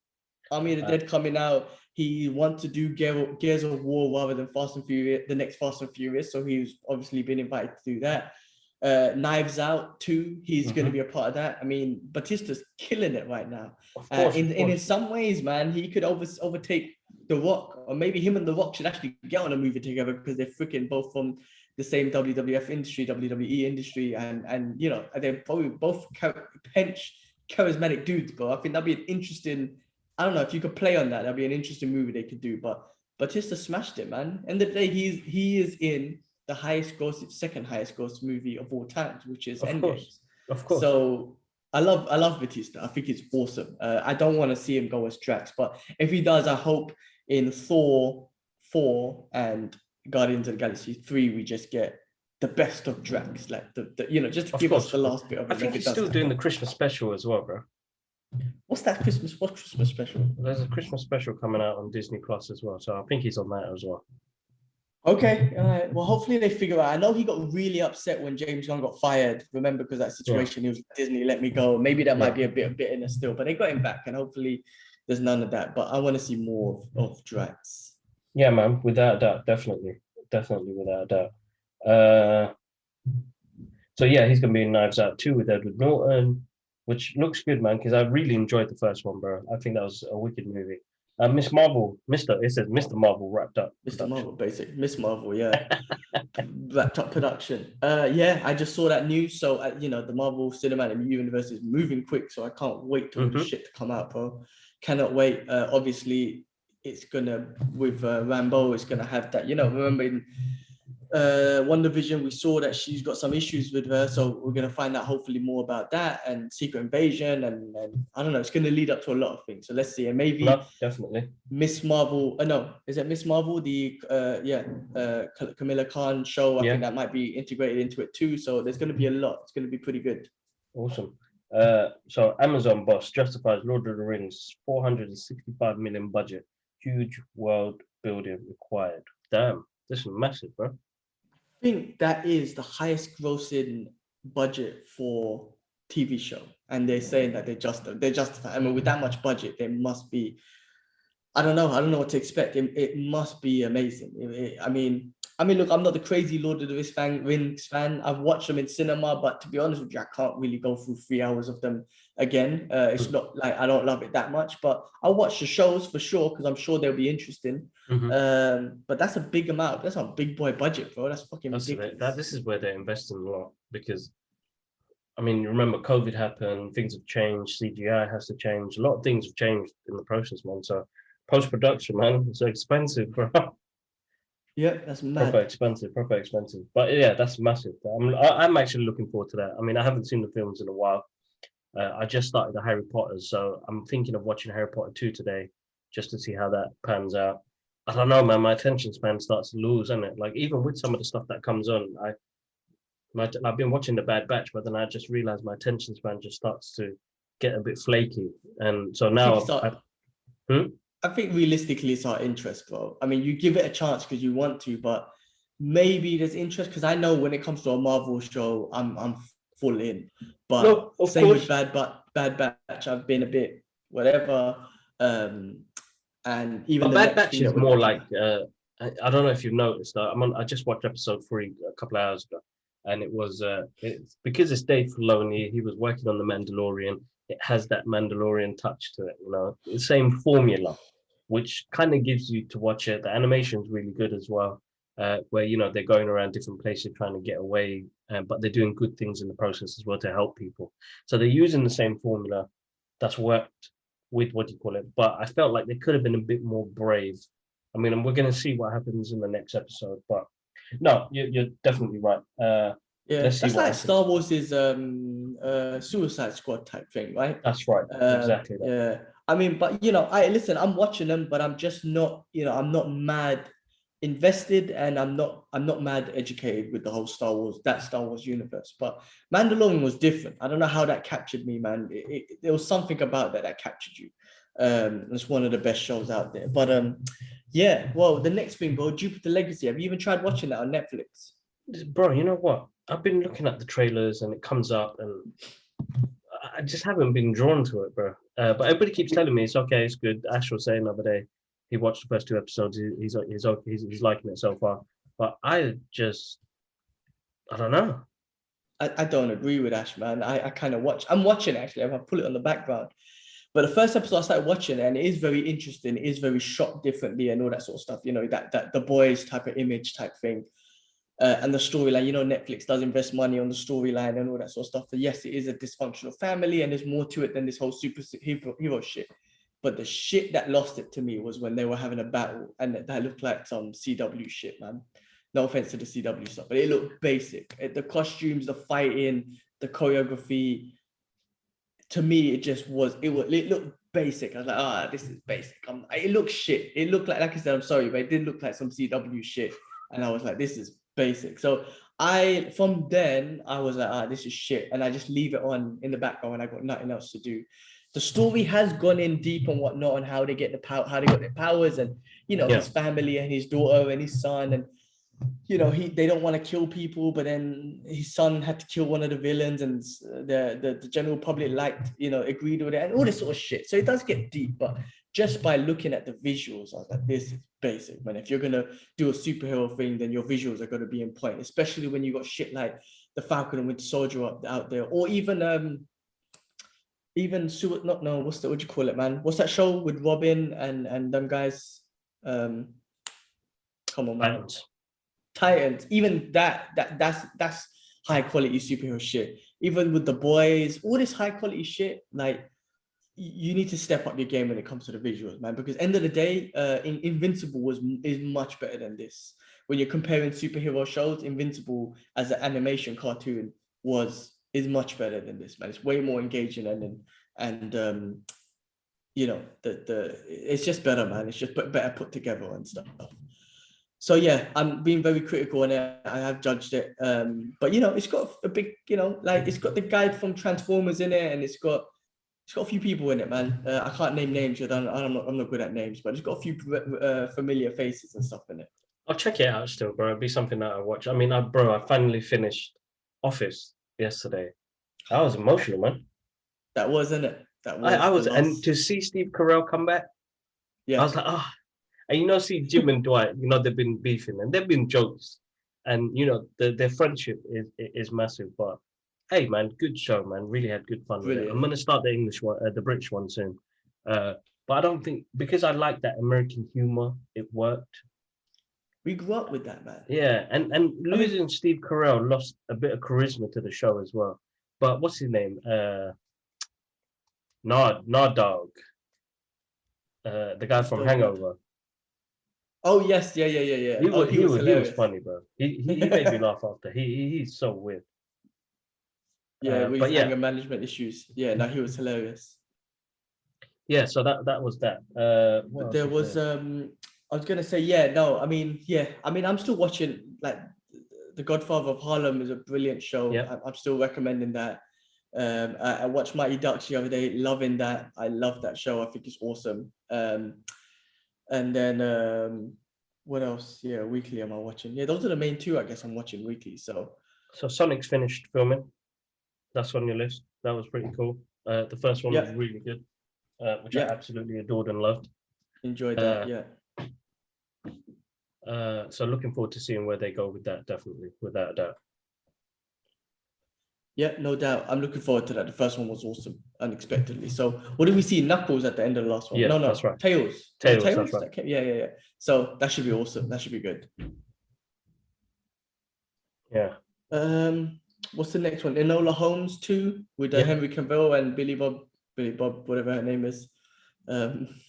Army of the Dead coming out. He wants to do Gears of War rather than Fast and Furious, the next Fast and Furious. So he's obviously been invited to do that. Knives Out 2, he's going to be a part of that. I mean, Batista's killing it right now. Of course. In some ways, man, he could overtake The Rock, or maybe him and The Rock should actually get on a movie together, because they're freaking both from the same WWF industry, WWE industry, and they're probably both charismatic dudes, bro. I think that'd be an interesting. I don't know if you could play on that. That'd be an interesting movie they could do. But Batista smashed it, man. End of the day, he is in the second highest gross movie of all time, which is Endgame. Of course. So I love Batista. I think it's awesome. I don't want to see him go as Drax, but if he does, I hope in Thor 4 and Guardians of the Galaxy 3 we just get the best of Drax, like just to give us the last bit of it. I think he's still doing the Christmas special as well, bro. What's that Christmas? What Christmas special? There's a Christmas special coming out on Disney Plus as well, so I think he's on that as well. Okay, all right. Well, hopefully they figure out. I know he got really upset when James Gunn got fired. Remember, because that situation, he was like, Disney, let me go. Maybe that might be a bit of bitterness still, but they got him back, and hopefully there's none of that. But I want to see more of Drax. Yeah, man, without a doubt, definitely without a doubt. So yeah, he's gonna be in Knives Out 2 with Edward Norton, which looks good, man, because I really enjoyed the first one, bro. I think that was a wicked movie. It says Mr. Marvel wrapped up. Mr. Marvel, basic. Miss Marvel, yeah. Wrapped up production. Yeah, I just saw that news. So, the Marvel Cinematic Universe is moving quick. So I can't wait for the shit to come out, bro. Cannot wait. Obviously, it's gonna, with Rambo, it's gonna have that, remember WandaVision, we saw that she's got some issues with her, so we're gonna find out hopefully more about that, and Secret Invasion, and I don't know, it's gonna lead up to a lot of things. So let's see, and maybe definitely Miss Marvel. No, is it Miss Marvel? The Camilla Khan show. I think that might be integrated into it too. So there's gonna be a lot. It's gonna be pretty good. Awesome. So Amazon boss justifies Lord of the Rings 465 million budget, huge world building required. Damn, this is massive, bro. I think that is the highest grossing budget for TV show, and they're saying that they justify. I mean, with that much budget, there must be. I don't know what to expect. It must be amazing. I mean, look, I'm not the crazy Lord of the Rings fan. I've watched them in cinema, but to be honest with you, I can't really go through 3 hours of them again. It's not like I don't love it that much, but I'll watch the shows for sure because I'm sure they'll be interesting. But that's a big amount. That's a big boy budget, bro. That's fucking ridiculous. This is where they're investing a lot because, I mean, remember COVID happened, things have changed, CGI has to change. A lot of things have changed in the process, man. So post-production, man, it's expensive, bro. Yeah, that's mad. Proper expensive. But yeah, that's massive. I'm actually looking forward to that. I mean, I haven't seen the films in a while. I just started the Harry Potter, so I'm thinking of watching Harry Potter 2 today, just to see how that pans out. I don't know, man. My attention span starts to lose, isn't it? Like even with some of the stuff that comes on, I've been watching The Bad Batch, but then I just realized my attention span just starts to get a bit flaky, and so now I think realistically it's our interest, bro. I mean, you give it a chance because you want to, but maybe there's interest because I know when it comes to a Marvel show, I'm full in. But same with Bad Batch, I've been a bit whatever. And even Bad Batch is more like I don't know if you've noticed. I just watched episode 3 a couple of hours ago, and it was it's because it's Dave Filoni. He was working on the Mandalorian. It has that Mandalorian touch to it, you know, the same formula, which kind of gives you to watch it. The animation is really good as well, where, you know, they're going around different places trying to get away, but they're doing good things in the process as well to help people. So they're using the same formula that's worked with but I felt like they could have been a bit more brave. I mean, we're going to see what happens in the next episode, but no, you're definitely right. Yeah, that's like happens. Star Wars is Suicide Squad type thing, right? That's right, exactly. Yeah, I mean, but you know, I'm watching them, but I'm just not, you know, I'm not mad invested, and I'm not mad educated with the whole Star Wars universe. But Mandalorian was different. I don't know how that captured me, man. There was something about that captured you. It's one of the best shows out there. But yeah, well, the next thing, bro, Jupiter Legacy. Have you even tried watching that on Netflix? Bro, you know what? I've been looking at the trailers and it comes up, and I just haven't been drawn to it, bro. But everybody keeps telling me it's okay, it's good. Ash was saying the other day, he watched the first 2 episodes. He's liking it so far. But I don't know. I don't agree with Ash, man. I kind of watch. I'm watching actually. I put it on the background. But the first episode I started watching, and it is very interesting. It is very shot differently and all that sort of stuff. You know, that the boys type of image type thing. And the storyline, you know, Netflix does invest money on the storyline and all that sort of stuff. But yes, it is a dysfunctional family, and there's more to it than this whole superhero shit. But the shit that lost it to me was when they were having a battle, and that looked like some CW shit, man. No offense to the CW stuff, but it looked basic. The costumes, the fighting, the choreography. To me, it looked basic. I was like, this is basic. It looked shit. It looked like I said, I'm sorry, but it did look like some CW shit. And I was like, this is basic. So from then I was like, this is shit, and I just leave it on in the background when I got nothing else to do. The story has gone in deep and whatnot, and how they get how they got their powers, and you know, his family and his daughter and his son, and you know, they don't want to kill people, but then his son had to kill one of the villains, and the general public agreed with it, and all this sort of shit. So it does get deep, but just by looking at the visuals, I was like, this is basic, man. If you're gonna do a superhero thing, then your visuals are gonna be in point, especially when you got shit like the Falcon and Winter Soldier out there, or even what do you call it, man? What's that show with Robin and them guys? Come on, man. Titans. Even that's high quality superhero shit. Even with the boys, all this high quality shit, like you need to step up your game when it comes to the visuals, man. Because end of the day, Invincible is much better than this. when you're comparing superhero shows, Invincible as an animation cartoon is much better than this, man. It's way more engaging and you know, it's just better, man. It's just better put together and stuff. So yeah, I'm being very critical on it. I have judged it, but you know, it's got a big, you know, like it's got the guy from Transformers in it, and it's got a few people in it, man. I can't name names. I'm not good at names, but it's got a few familiar faces and stuff in it. I'll check it out still, bro. It'd be something that I watch. I mean, I finally finished Office yesterday. I was emotional, man. That was, isn't it? I was, and to see Steve Carell come back, yeah, I was like, oh, and you know, see Jim and Dwight, you know, they've been beefing and they've been jokes, and you know, their friendship is massive. But hey, man, good show, man. Really had good fun with it. I'm gonna start the English one, the British one soon. But I don't think, because I like that American humor, it worked. We grew up with that, man. Yeah, and losing Steve Carell lost a bit of charisma to the show as well. But what's his name? Dog. The guy from Hangover. Oh yes, yeah. He was funny, bro. He made me laugh after. He's so weird. Yeah, with his anger management issues. Yeah, no, he was hilarious. Yeah, so that was that. There was I was gonna say, yeah, no, I mean, I'm still watching, like, The Godfather of Harlem is a brilliant show. Yeah. I'm still recommending that. I watched Mighty Ducks the other day, loving that. I love that show. I think it's awesome. And then what else? Yeah, weekly am I watching? Yeah, those are the main two I guess I'm watching weekly. So Sonic's finished filming. That's on your list. That was pretty cool. The first one was really good, which I absolutely adored and loved. Enjoyed that, yeah. So looking forward to seeing where they go with that, definitely, without a doubt. Yeah, no doubt. I'm looking forward to that. The first one was awesome, unexpectedly. So what did we see? Knuckles at the end of the last one? Yeah, no, that's right. Tails. Tails, that's right. Yeah. So that should be awesome. That should be good. Yeah. What's the next one? Enola Holmes 2 with Henry Cavill and Billy Bob, whatever her name is.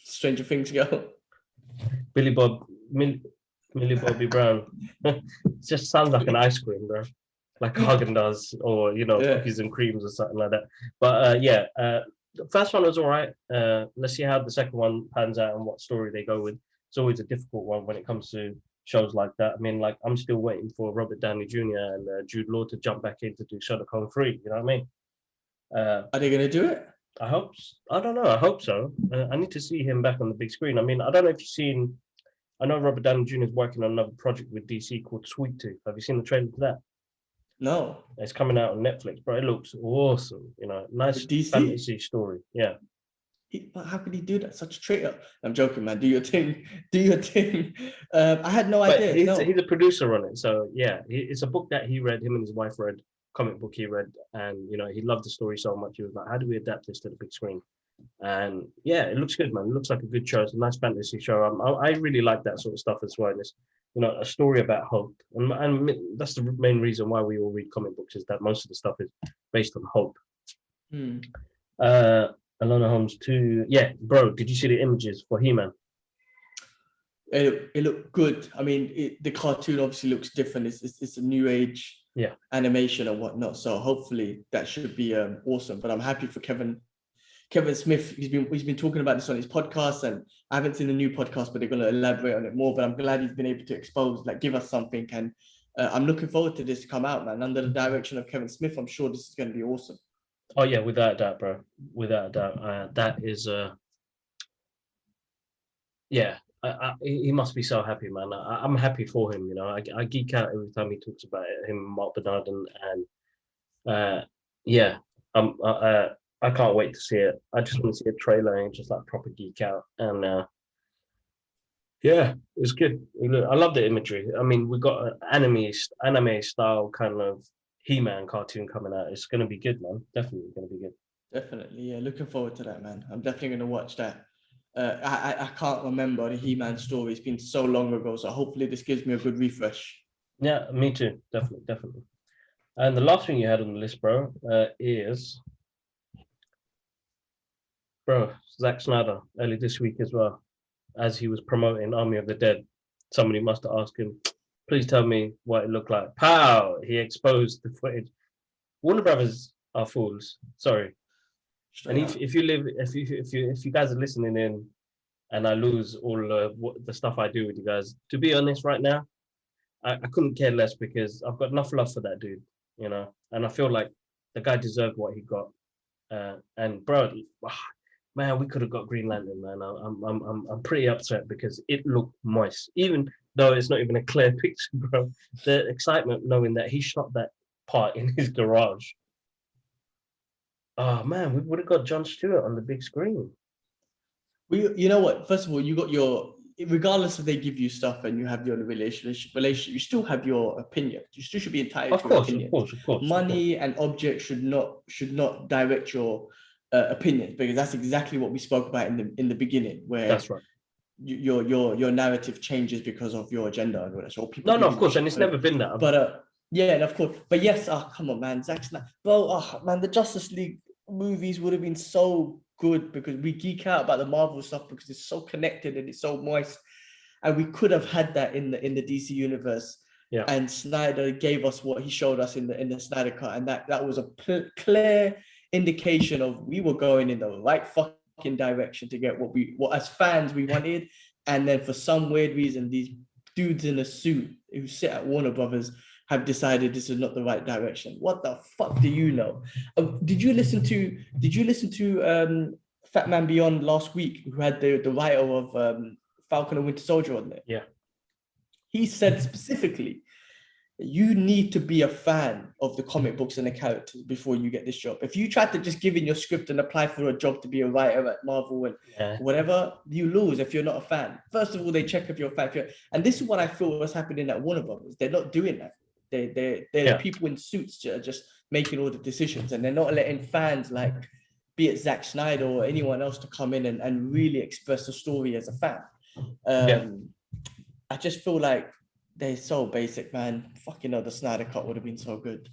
Stranger Things girl. Millie Bobby Brown. It just sounds like an ice cream, bro. Like Haagen-Dazs or, you know, cookies and creams or something like that. But the first one was all right. Let's see how the second one pans out and what story they go with. It's always a difficult one when it comes to shows like that. I mean, like, I'm still waiting for Robert Downey Jr. and Jude Law to jump back in to do Sherlock Holmes 3. You know what I mean? Are they going to do it? I don't know. I hope so. I need to see him back on the big screen. I mean, I don't know if you've seen. I know Robert Downey Jr. is working on another project with DC called Sweet Tooth. Have you seen the trailer for that? No. It's coming out on Netflix, bro. It looks awesome. You know, nice fantasy story. Yeah. How could he do that? Such a traitor. I'm joking, man. Do your thing. I had no idea. He's a producer on it. So yeah, it's a book that he read. Him and his wife read. Comic book he read, and you know, he loved the story so much. He was like, how do we adapt this to the big screen? And yeah, it looks good, man. It looks like a good show. It's a nice fantasy show. I really like that sort of stuff as well. It's, you know, a story about hope, and that's the main reason why we all read comic books, is that most of the stuff is based on hope. Enola Holmes 2. Yeah, bro, did you see the images for He-Man? It looked good. I mean, the cartoon obviously looks different. It's a new age animation and whatnot. So hopefully that should be awesome. But I'm happy for Kevin Smith. He's been talking about this on his podcast, and I haven't seen the new podcast, but they're going to elaborate on it more. But I'm glad he's been able to expose, like, give us something. And I'm looking forward to this to come out, man. Under the direction of Kevin Smith, I'm sure this is going to be awesome. Oh yeah, without a doubt, bro. Without a doubt, that is he must be so happy, man. I'm happy for him. You know, I geek out every time he talks about it. Him, Mark Bernard, and I can't wait to see it. I just want to see a trailer and just like proper geek out. And it's good. I love the imagery. I mean, we got an anime style kind of He-Man cartoon coming out. It's gonna be good, man. Definitely gonna be good. Definitely, yeah. Looking forward to that, man. I'm definitely gonna watch that. I can't remember the He-Man story. It's been so long ago, so hopefully this gives me a good refresh. Yeah, me too. Definitely. And the last thing you had on the list, bro, is Zack Snyder early this week as well, as he was promoting Army of the Dead. Somebody must have asked him, Please tell me what it looked like. Pow! He exposed the footage. Warner Brothers are fools. Sorry. Straight And up. if you guys are listening in, and I lose all the stuff I do with you guys, to be honest, right now, I couldn't care less because I've got enough love for that dude, and I feel like the guy deserved what he got. And bro, man, we could have got Green Lantern, man. I'm pretty upset because it looked moist, even though it's not even a clear picture, bro. The excitement knowing that he shot that part in his garage. Oh man, we would have got Jon Stewart on the big screen. You know what? First of all, you got your, regardless if they give you stuff and you have your relationship, you still have your opinion. You still should be entitled to your opinion. Of course. Money and objects should not direct your opinion, because that's exactly what we spoke about in the beginning, where that's right. Your narrative changes because of your agenda and whatever. So people. No, of course, and it's never been that. But yeah, and of course, but yes, come on, man, Zack Snyder, bro, man, the Justice League movies would have been so good because we geek out about the Marvel stuff because it's so connected and it's so moist, and we could have had that in the DC universe. Yeah. And Snyder gave us what he showed us in the Snyder Cut, and that was a clear indication of we were going in the right fucking direction to get what as fans we wanted. And then for some weird reason, these dudes in a suit who sit at Warner Brothers have decided this is not the right direction. What the fuck do you know? Did you listen to Fat Man Beyond last week, who had the writer of Falcon and Winter Soldier on there? Yeah. He said specifically, you need to be a fan of the comic books and the characters before you get this job. If you try to just give in your script and apply for a job to be a writer at Marvel and whatever, you lose if you're not a fan. First of all, they check if you're a fan. And this is what I feel was happening at Warner Brothers. They're not doing that. They're people in suits just making all the decisions, and they're not letting fans, like, be it Zack Snyder or anyone else, to come in and really express the story as a fan. I just feel like they're so basic, man. Fucking hell, the Snyder Cut would have been so good.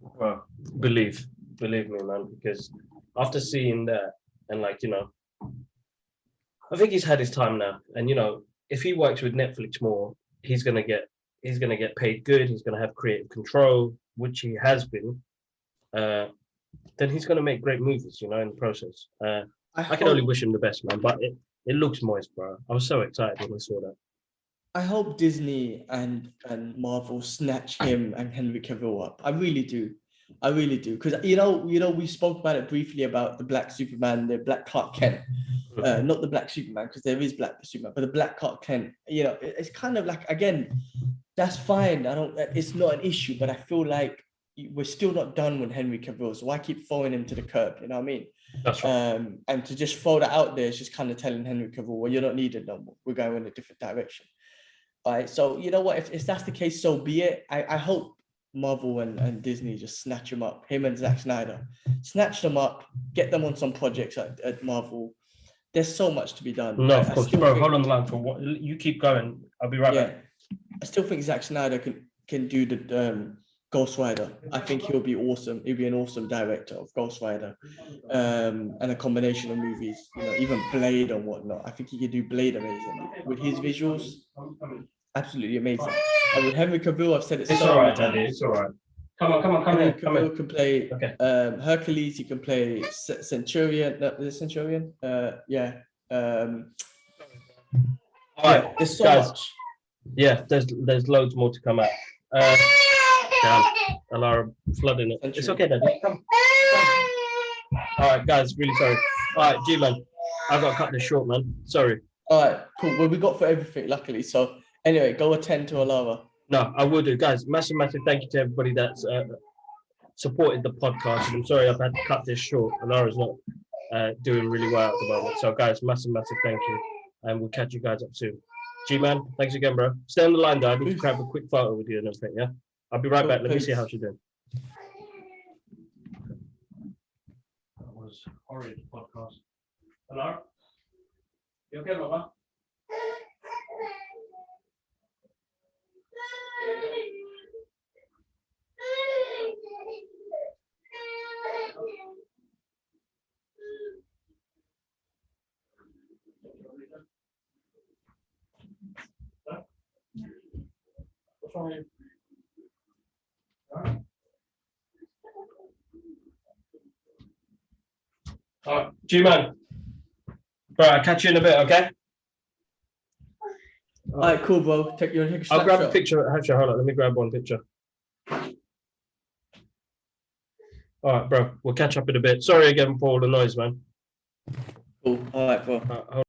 Well, believe me, man, because after seeing that, and I think he's had his time now. And if he works with Netflix more, he's gonna get paid good. He's gonna have creative control, which he has been. Then he's gonna make great movies, in the process. I can only wish him the best, man. But it looks moist, bro. I was so excited when I saw that. I hope Disney and Marvel snatch him and Henry Cavill up. I really do. Because we spoke about it briefly about the Black Superman, the Black Clark Kent. Not the Black Superman, because there is Black Superman, but the Black Clark Kent. It's kind of like, again, that's fine. It's not an issue, but I feel like we're still not done with Henry Cavill. So why keep throwing him to the curb? You know what I mean? That's right. And to just throw that out there is just kind of telling Henry Cavill, well, you're not needed no more. We're going in a different direction. All right. So you know what? If that's the case, so be it. I hope Marvel and Disney just snatch him up. Him and Zack Snyder, snatch them up, get them on some projects at Marvel. There's so much to be done. No, of course, bro. Hold on the line for what you keep going. I'll be right back. I still think Zack Snyder can do the Ghost Rider. I think he'll be awesome. He'll be an awesome director of Ghost Rider, and a combination of movies. Even Blade and whatnot. I think he can do Blade amazing with his visuals. Absolutely amazing. And with Henry Cavill, I've said it so many times. It's all right. Come on. Henry Cavill can play Hercules. He can play Centurion. Is it Centurion? Yeah. All right, there's so much. Yeah, there's loads more to come out. Damn, Alara flooding it. It's okay, Daddy. Come. All right, guys, really sorry. All right, G-Man, I've got to cut this short, man. Sorry. All right, cool. Well, we got for everything, luckily. So anyway, go attend to Alara. No, I will do. Guys, massive thank you to everybody that's supported the podcast. I'm sorry I've had to cut this short. Alara's not doing really well at the moment. So, guys, massive thank you. And we'll catch you guys up soon. G-Man, thanks again, bro. Stay on the line, though. I need to grab a quick photo with you and everything, yeah? I'll be right back. Let me see how she's doing. That was horrid podcast. Hello? You okay, Mama? All right, G-Man. Right, I'll catch you in a bit, okay? All right, cool, bro. Take a I'll snapshot. grab a picture. Actually, hold on. Let me grab one picture. All right, bro. We'll catch up in a bit. Sorry again for all the noise, man. Cool. All right, bro. Hold